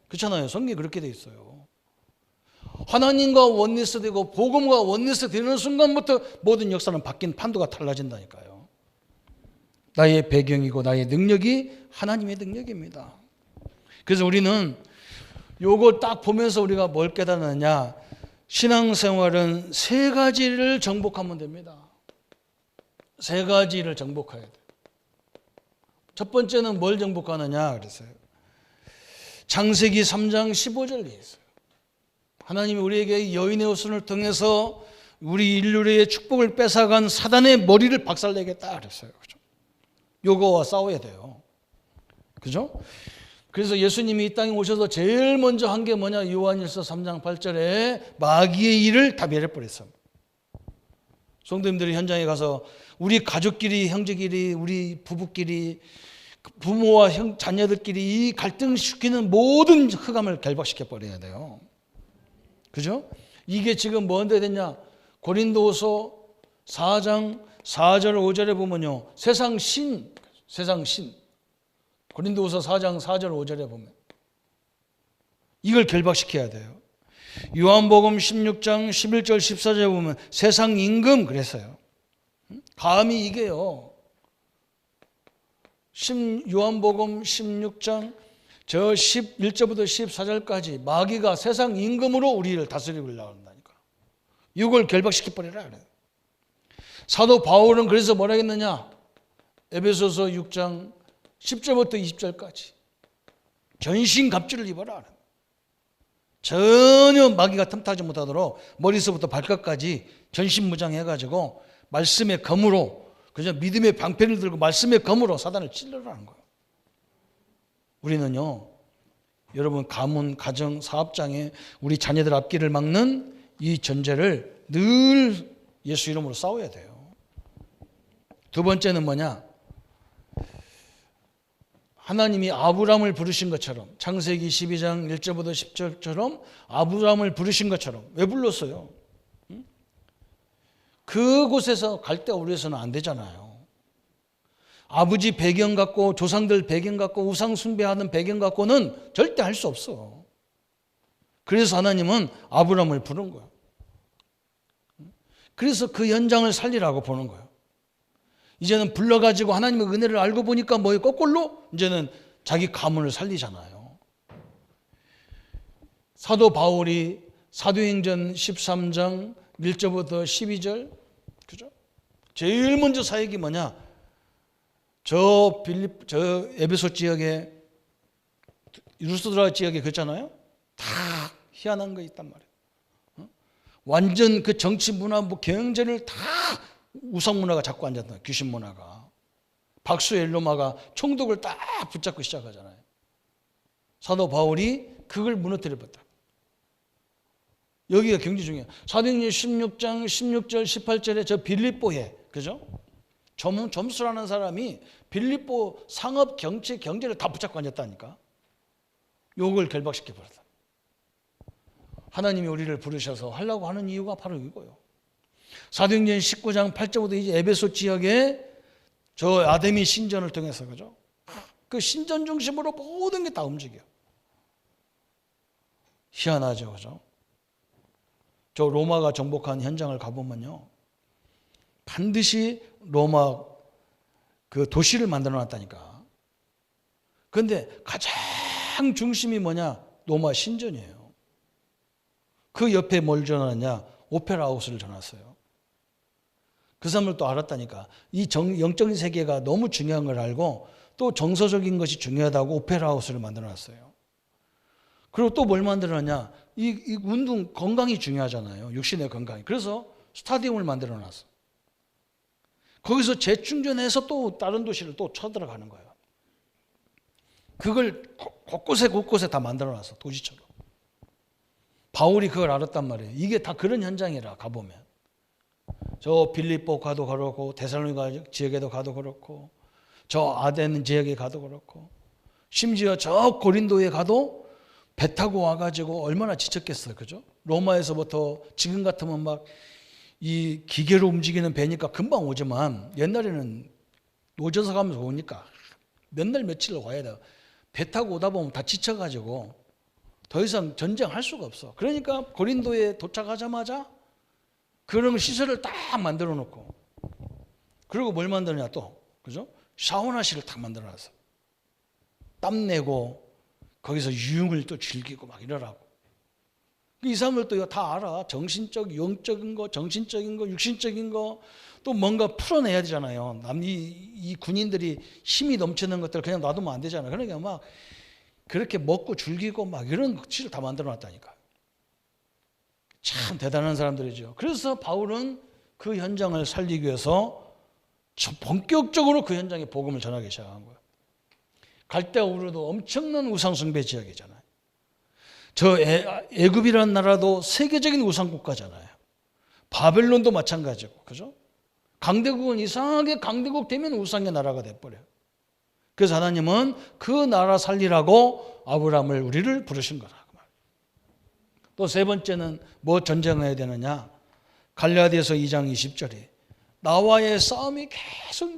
그렇잖아요. 성경이 그렇게 돼 있어요. 하나님과 원리스 되고 복음과 원리스 되는 순간부터 모든 역사는 바뀐 판도가 달라진다니까요. 나의 배경이고 나의 능력이 하나님의 능력입니다. 그래서 우리는 요걸 딱 보면서 우리가 뭘 깨닫느냐, 신앙생활은 세 가지를 정복하면 됩니다. 세 가지를 정복해야 돼요. 첫 번째는 뭘 정복하느냐 그랬어요. 창세기 3장 15절에 있어요. 하나님이 우리에게 여인의 후손을 통해서 우리 인류의 축복을 뺏어간 사단의 머리를 박살내겠다 그랬어요. 그죠? 요거와 싸워야 돼요. 그죠? 그래서 예수님이 이 땅에 오셔서 제일 먼저 한 게 뭐냐? 요한일서 3장 8절에 마귀의 일을 다 멸해버렸어요. 성도님들이 현장에 가서 우리 가족끼리, 형제끼리, 우리 부부끼리, 부모와 자녀들끼리 이 갈등시키는 모든 흑암을 결박시켜 버려야 돼요. 그죠? 이게 지금 뭔데 됐냐? 고린도후서 4장 4절 5절에 보면요. 세상 신. 고린도후서 4장 4절 5절에 보면 이걸 결박시켜야 돼요. 요한복음 16장 11절 14절에 보면 세상 임금 그랬어요. 감히 이게요. 요한복음 16장 저 11절부터 14절까지 마귀가 세상 임금으로 우리를 다스리고 올라간다니까. 이걸 결박시켜버리라 그래요. 사도 바울은 그래서 뭐라 했느냐? 에베소서 6장 10절부터 20절까지 전신갑주를 입어라. 전혀 마귀가 틈타지 못하도록 머리서부터 발끝까지 전신무장해가지고 말씀의 검으로, 그저 믿음의 방패를 들고 말씀의 검으로 사단을 찔러라는 거예요. 우리는요, 여러분 가문, 가정, 사업장에 우리 자녀들 앞길을 막는 이 전제를 늘 예수 이름으로 싸워야 돼요. 두 번째는 뭐냐? 하나님이 아브라함을 부르신 것처럼 창세기 12장 1절부터 10절처럼 아브라함을 부르신 것처럼 왜 불렀어요? 그곳에서 갈대가 우리에서는 안 되잖아요. 아버지 배경 갖고 조상들 배경 갖고 우상 숭배하는 배경 갖고는 절대 할 수 없어. 그래서 하나님은 아브라함을 부른 거예요. 그래서 그 현장을 살리라고 보는 거예요. 이제는 불러가지고 하나님의 은혜를 알고 보니까 뭐예요? 거꾸로 이제는 자기 가문을 살리잖아요. 사도 바울이 사도행전 13장 1절부터 12절, 그죠? 제일 먼저 사역이 뭐냐? 저 에베소 지역에, 루스드라 지역에 그랬잖아요. 다 희한한 거 있단 말이에요. 완전 그 정치 문화, 경제를 다 우상 문화가 잡고 앉았다. 귀신 문화가. 박수 엘로마가 총독을 딱 붙잡고 시작하잖아요. 사도 바울이 그걸 무너뜨려봤다. 여기가 굉장히 중요해요. 사도행전 16장 16절 18절에 저 빌립보에, 그죠? 점수라는 사람이 빌립보 상업 경제 경제를 다 붙잡고 앉았다니까. 요걸 결박시켜버렸다. 하나님이 우리를 부르셔서 하려고 하는 이유가 바로 이거예요. 사도행전 19장 8절부터 이제 에베소 지역에 저 아데미 신전을 통해서, 그죠? 그 신전 중심으로 모든 게 다 움직여요. 희한하죠, 그죠? 저 로마가 정복한 현장을 가보면요, 반드시 로마 그 도시를 만들어 놨다니까. 그런데 가장 중심이 뭐냐? 로마 신전이에요. 그 옆에 뭘 전하냐? 오페라 하우스를 전했어요. 그 사람을 또 알았다니까. 이 영적인 세계가 너무 중요한 걸 알고 또 정서적인 것이 중요하다고 오페라 하우스를 만들어 놨어요. 그리고 또 뭘 만들어 놨냐? 이 운동, 건강이 중요하잖아요. 육신의 건강이. 그래서 스타디움을 만들어 놨어. 거기서 재충전해서 또 다른 도시를 또 쳐들어가는 거예요. 그걸 곳곳에 다 만들어놨어, 도시처럼. 바울이 그걸 알았단 말이에요. 이게 다 그런 현장이라, 가보면. 저 빌립보 가도 그렇고, 데살로니가 지역에도 가도 그렇고, 저 아덴 지역에 가도 그렇고, 심지어 저 고린도에 가도 배 타고 와가지고 얼마나 지쳤겠어요, 그죠? 로마에서부터 지금 같으면 막 이 기계로 움직이는 배니까 금방 오지만, 옛날에는 노져서 가면서 오니까 몇 날 며칠 와야 돼요. 배 타고 오다 보면 다 지쳐가지고 더 이상 전쟁할 수가 없어. 그러니까 고린도에 도착하자마자 그런 시설을 딱 만들어 놓고, 그리고 뭘 만드느냐 또, 그죠? 샤워나실을 딱 만들어 놨어. 땀 내고 거기서 유흥을 또 즐기고 막 이러라고. 이 사람들 또 이거 다 알아. 정신적, 영적인 거, 정신적인 거, 육신적인 거, 또 뭔가 풀어내야 되잖아요. 이 군인들이 힘이 넘치는 것들 그냥 놔두면 안 되잖아요. 그러니까 막 그렇게 먹고 즐기고 막 이런 것을 다 만들어 놨다니까. 참 대단한 사람들이죠. 그래서 바울은 그 현장을 살리기 위해서 본격적으로 그 현장에 복음을 전하기 시작한 거예요. 갈대아 우르도 엄청난 우상숭배 지역이잖아요. 저 애굽이라는 나라도 세계적인 우상국가잖아요. 바벨론도 마찬가지고, 그죠? 강대국은 이상하게 강대국 되면 우상의 나라가 돼버려요. 그래서 하나님은 그 나라 살리라고 아브라함을, 우리를 부르신 거라. 또 세 번째는 뭐 전쟁해야 되느냐? 갈라디아서 2장 20절에 나와의 싸움이 계속,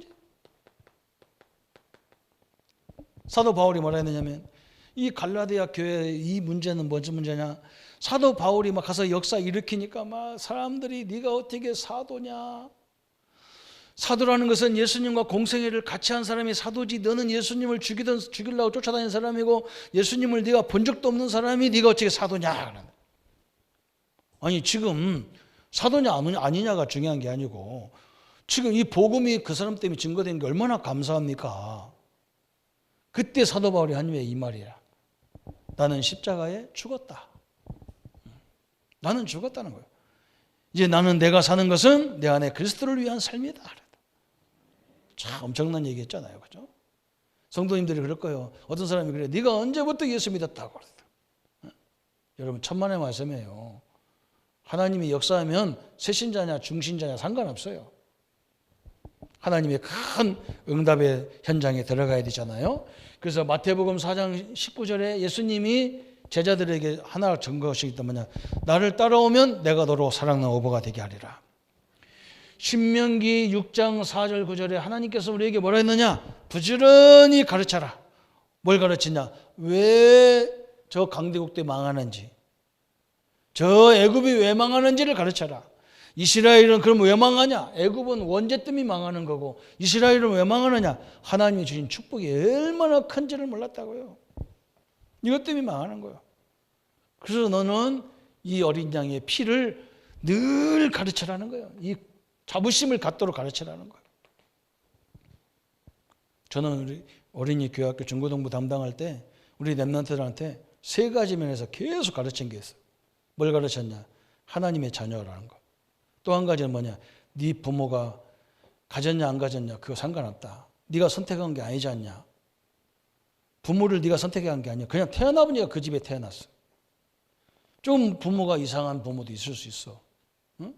사도 바울이 뭐라 했느냐면, 이 갈라디아 교회 이 문제는 무슨 문제냐? 사도 바울이 막 가서 역사 일으키니까 막 사람들이 네가 어떻게 사도냐? 사도라는 것은 예수님과 공생애를 같이 한 사람이 사도지, 너는 예수님을 죽이려고 쫓아다니는 사람이고 예수님을 네가 본 적도 없는 사람이 네가 어떻게 사도냐? 아니 지금 사도냐 아니냐가 중요한 게 아니고, 지금 이 복음이 그 사람 때문에 증거된 게 얼마나 감사합니까? 그때 사도 바울이 한 이 말이야. 나는 십자가에 죽었다. 나는 죽었다는 거예요. 이제 나는 내가 사는 것은 내 안에 그리스도를 위한 삶이다. 참 엄청난 얘기했잖아요, 그죠? 성도님들이 그럴 거예요. 어떤 사람이 그래, 네가 언제부터 예수 믿었다고 그랬다. 여러분 천만의 말씀이에요. 하나님이 역사하면 새신자냐 중신자냐 상관없어요. 하나님의 큰 응답의 현장에 들어가야 되잖아요. 그래서 마태복음 4장 19절에 예수님이 제자들에게 하나 증거하시기 때문에 나를 따라오면 내가 너로 사랑하는 어부가 되게 하리라. 신명기 6장 4절 9절에 하나님께서 우리에게 뭐라 했느냐? 부지런히 가르쳐라. 뭘 가르치냐? 왜 저 강대국 때 망하는지, 저 애굽이 왜 망하는지를 가르쳐라. 이스라엘은 그럼 왜 망하냐? 애굽은 원죄 때문에 망하는 거고, 이스라엘은 왜 망하느냐? 하나님이 주신 축복이 얼마나 큰지를 몰랐다고요. 이것 때문에 망하는 거예요. 그래서 너는 이 어린 양의 피를 늘 가르쳐라는 거예요. 이 자부심을 갖도록 가르쳐라는 거예요. 저는 우리 어린이 교회학교 중고등부 담당할 때 우리 랩런트들한테 세 가지 면에서 계속 가르친 게 있어요. 뭘 가르쳤냐? 하나님의 자녀라는 거. 또 한 가지는 뭐냐? 네 부모가 가졌냐 안 가졌냐 그거 상관없다. 네가 선택한 게 아니지 않냐. 부모를 네가 선택한 게 아니야. 그냥 태어나 보니까 그 집에 태어났어. 좀 부모가 이상한 부모도 있을 수 있어. 응?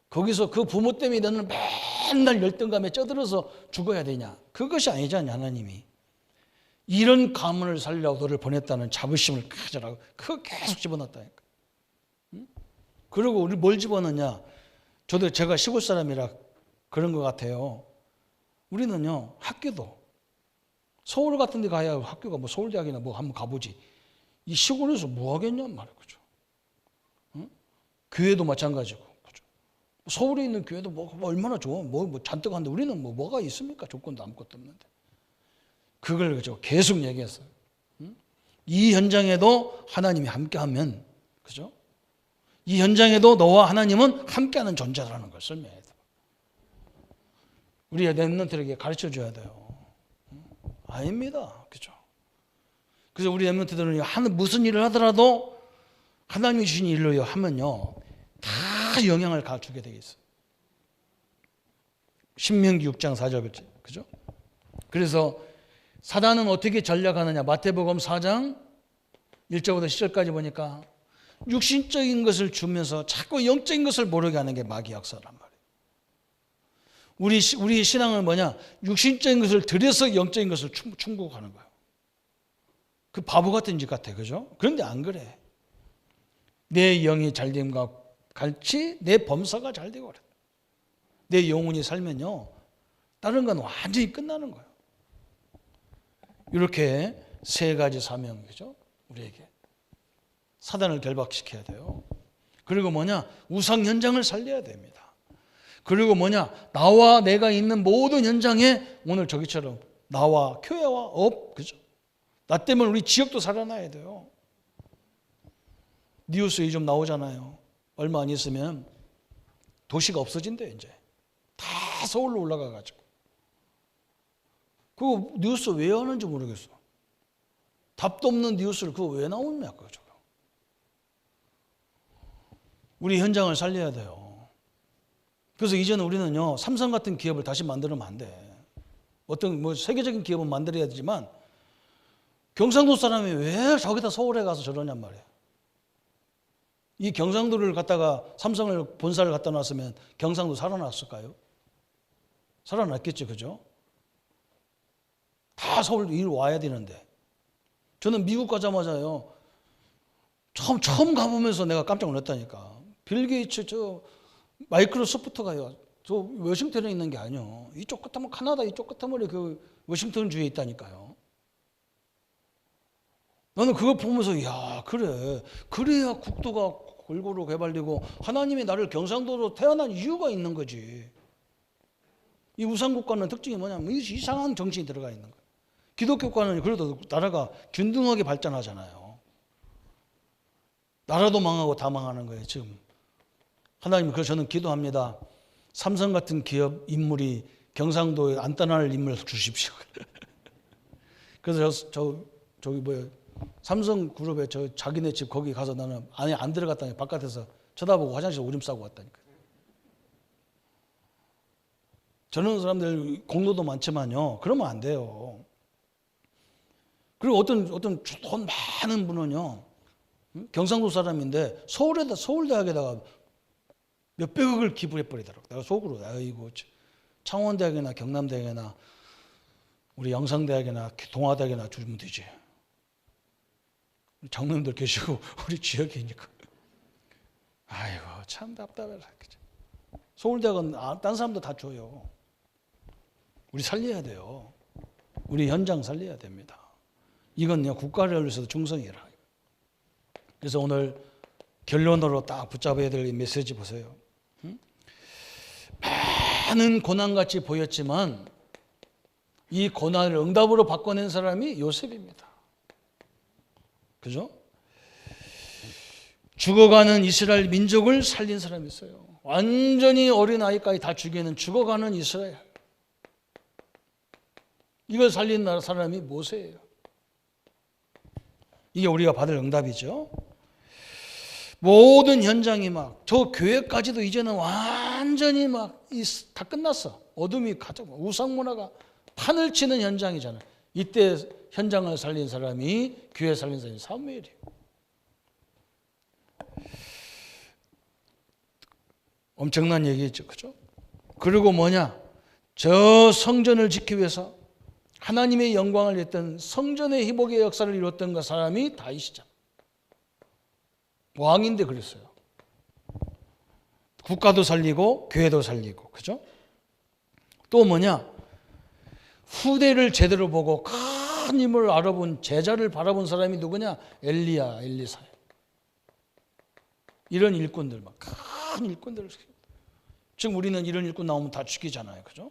거기서 그 부모 때문에 너는 맨날 열등감에 쪄들어서 죽어야 되냐. 그것이 아니지 않냐 하나님이. 이런 가문을 살리려고 너를 보냈다는 자부심을 가져라고 그거 계속 집어넣었다니까. 응? 그리고 우리 뭘 집어넣냐. 저도 제가 시골 사람이라 그런 것 같아요. 우리는요 학교도 서울 같은 데 가야 학교가 뭐 서울대학이나 뭐 한번 가보지. 이 시골에서 뭐 하겠냔 말이에요. 그죠? 응? 교회도 마찬가지고. 그죠? 서울에 있는 교회도 뭐 얼마나 좋아. 뭐 잔뜩 한데 우리는 뭐가 있습니까? 조건도 아무것도 없는데. 그걸 그죠? 계속 얘기했어요. 응? 이 현장에도 하나님이 함께하면, 그죠? 이 현장에도 너와 하나님은 함께하는 존재라는 걸 설명해야 돼요. 우리 랩런트들에게 가르쳐 줘야 돼요. 아닙니다. 그죠? 그래서 우리 랩런트들은 무슨 일을 하더라도 하나님이 주신 일로 하면요 다 영향을 주게 되어 있어요. 신명기 6장 4절, 그죠? 그래서 사단은 어떻게 전략하느냐? 마태복음 4장 1절부터 10절까지 보니까 육신적인 것을 주면서 자꾸 영적인 것을 모르게 하는 게 마귀 역사란 말이에요. 우리 신앙은 뭐냐? 육신적인 것을 들여서 영적인 것을 충족하는 거예요. 그 바보 같은 짓 같아, 그죠? 그런데 안 그래. 내 영이 잘됨과 같이 내 범사가 잘 되고 그래. 내 영혼이 살면요, 다른 건 완전히 끝나는 거예요. 이렇게 세 가지 사명이죠, 우리에게. 사단을 결박시켜야 돼요. 그리고 뭐냐? 우상 현장을 살려야 됩니다. 그리고 뭐냐? 나와 내가 있는 모든 현장에 오늘 저기처럼 나와 교회와 업, 그죠? 나 때문에 우리 지역도 살아나야 돼요. 뉴스에 좀 나오잖아요. 얼마 안 있으면 도시가 없어진대, 이제. 다 서울로 올라가가지고. 그거 뉴스 왜 하는지 모르겠어. 답도 없는 뉴스를 그거 왜 나오냐, 그죠? 우리 현장을 살려야 돼요. 그래서 이제는 우리는요, 삼성 같은 기업을 다시 만들면 안 돼. 어떤 뭐 세계적인 기업은 만들어야 되지만 경상도 사람이 왜 저기다 서울에 가서 저러냔 말이에요. 이 경상도를 갖다가 삼성을 본사를 갖다 놨으면 경상도 살아났을까요? 살아났겠죠, 그죠? 다 서울 일 와야 되는데. 저는 미국 가자마자요, 처음 가보면서 내가 깜짝 놀랐다니까. 빌 게이츠 저 마이크로소프트가요, 저 워싱턴에 있는 게 아니요. 이쪽 끝하면 캐나다, 이쪽 끝하면 그 워싱턴 주에 있다니까요. 나는 그거 보면서 야, 그래. 그래야 국도가 골고루 개발되고 하나님이 나를 경상도로 태어난 이유가 있는 거지. 이 우상국가는 특징이 뭐냐면 이상한 정신이 들어가 있는 거예요. 기독교과는 그래도 나라가 균등하게 발전하잖아요. 나라도 망하고 다 망하는 거예요, 지금. 하나님, 그래서 저는 기도합니다. 삼성 같은 기업 인물이 경상도에 안 떠날 인물을 주십시오. 그래서 저기 뭐야, 삼성그룹에 저 자기네 집 거기 가서 나는 안에 안 들어갔다니 바깥에서 쳐다보고 화장실 오줌 싸고 왔다니까. 저런 사람들 공로도 많지만요, 그러면 안 돼요. 그리고 어떤 돈 많은 분은요, 경상도 사람인데 서울대학에다가 몇백억을 기부해버리더라고. 내가 속으로, 아이고, 창원대학이나 경남대학이나 우리 영상대학이나 동아대학이나 주면 되지. 장로님들 계시고 우리 지역이니까. 아이고, 참 답답해라. 서울대학은 딴 사람도 다 줘요. 우리 살려야 돼요. 우리 현장 살려야 됩니다. 이건 국가를 위해서 충성이라. 그래서 오늘 결론으로 딱 붙잡아야 될 메시지 보세요. 많은 고난같이 보였지만 이 고난을 응답으로 바꿔낸 사람이 요셉입니다. 그죠? 죽어가는 이스라엘 민족을 살린 사람이 있어요. 완전히 어린아이까지 다 죽이는 죽어가는 이스라엘. 이걸 살린 사람이 모세예요. 이게 우리가 받을 응답이죠. 모든 현장이 막, 저 교회까지도 이제는 완전히 막 다 끝났어. 어둠이 가득, 우상문화가 판을 치는 현장이잖아요. 이때 현장을 살린 사람이, 교회 살린 사람이 사무엘이에요. 엄청난 얘기죠, 그죠? 그리고 뭐냐? 저 성전을 지키기 위해서 하나님의 영광을 냈던 성전의 회복의 역사를 이뤘던 그 사람이 다윗이잖아. 왕인데 그랬어요. 국가도 살리고 교회도 살리고, 그죠? 또 뭐냐? 후대를 제대로 보고 큰 힘을 알아본 제자를 바라본 사람이 누구냐? 엘리야, 엘리사야. 이런 일꾼들, 막 큰 일꾼들을. 지금 우리는 이런 일꾼 나오면 다 죽이잖아요, 그죠?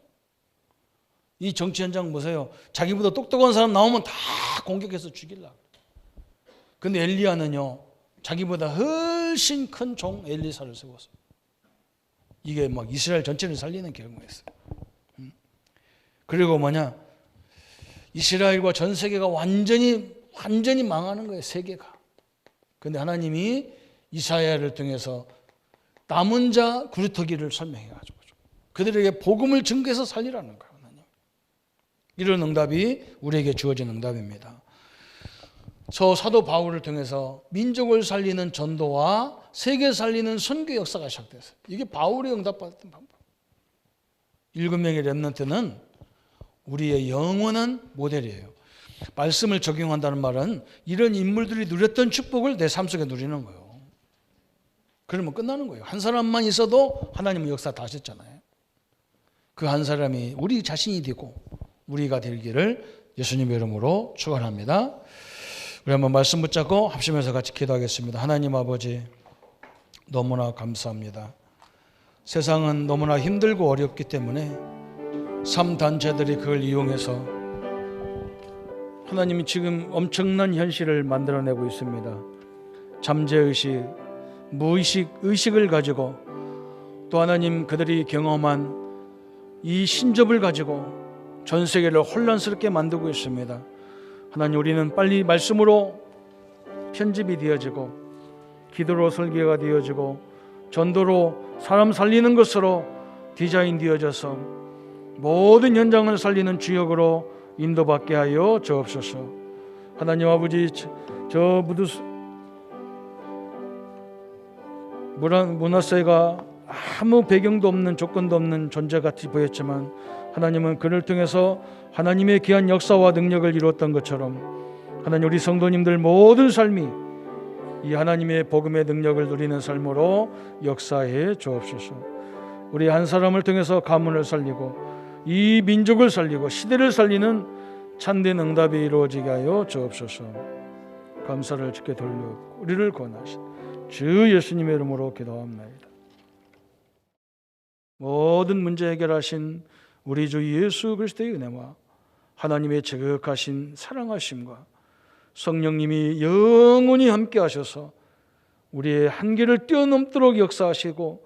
이 정치 현장 보세요. 자기보다 똑똑한 사람 나오면 다 공격해서 죽이려고. 근데 엘리야는요, 자기보다 훨씬 큰 종 엘리사를 세웠어요. 이게 막 이스라엘 전체를 살리는 경우였어요. 그리고 뭐냐? 이스라엘과 전 세계가 완전히 망하는 거예요, 세계가. 근데 하나님이 이사야를 통해서 남은 자 구루터기를 설명해 가지고 그들에게 복음을 증거해서 살리라는 거예요. 하나님. 이런 응답이 우리에게 주어진 응답입니다. 사도 바울을 통해서 민족을 살리는 전도와 세계 살리는 선교 역사가 시작됐어요. 이게 바울이 응답받았던 방법. 7명의 렘넌트는 우리의 영원한 모델이에요. 말씀을 적용한다는 말은 이런 인물들이 누렸던 축복을 내 삶 속에 누리는 거예요. 그러면 끝나는 거예요. 한 사람만 있어도 하나님은 역사 다 하셨잖아요. 그 한 사람이 우리 자신이 되고 우리가 되기를 예수님의 이름으로 축원합니다. 우리 한번 말씀 붙잡고 합심해서 같이 기도하겠습니다. 하나님 아버지, 너무나 감사합니다. 세상은 너무나 힘들고 어렵기 때문에 3단체들이 그걸 이용해서 하나님이 지금 엄청난 현실을 만들어내고 있습니다. 잠재의식, 무의식, 의식을 가지고 또 하나님 그들이 경험한 이 신접을 가지고 전 세계를 혼란스럽게 만들고 있습니다. 하나님, 우리는 빨리 말씀으로 편집이 되어지고 기도로 설계가 되어지고 전도로 사람 살리는 것으로 디자인 되어져서 모든 현장을 살리는 주역으로 인도받게 하여 주옵소서. 하나님 아버지, 저 문하세가 아무 배경도 없는 조건도 없는 존재 같이 보였지만 하나님은 그를 통해서 하나님의 귀한 역사와 능력을 이루었던 것처럼 하나님, 우리 성도님들 모든 삶이 이 하나님의 복음의 능력을 누리는 삶으로 역사해 주옵소서. 우리 한 사람을 통해서 가문을 살리고 이 민족을 살리고 시대를 살리는 참된 응답이 이루어지게 하여 주옵소서. 감사를 주께 돌려 우리를 권하신 주 예수님의 이름으로 기도합니다. 모든 문제 해결하신 우리 주 예수 그리스도의 은혜와 하나님의 지극하신 사랑하심과 성령님이 영원히 함께 하셔서 우리의 한계를 뛰어넘도록 역사하시고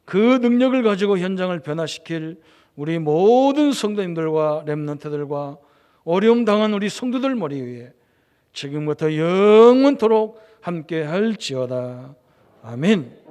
그 능력을 가지고 현장을 변화시킬 우리 모든 성도님들과 렘넌트들과 어려움 당한 우리 성도들 머리 위에 지금부터 영원토록 함께 할지어다. 아멘.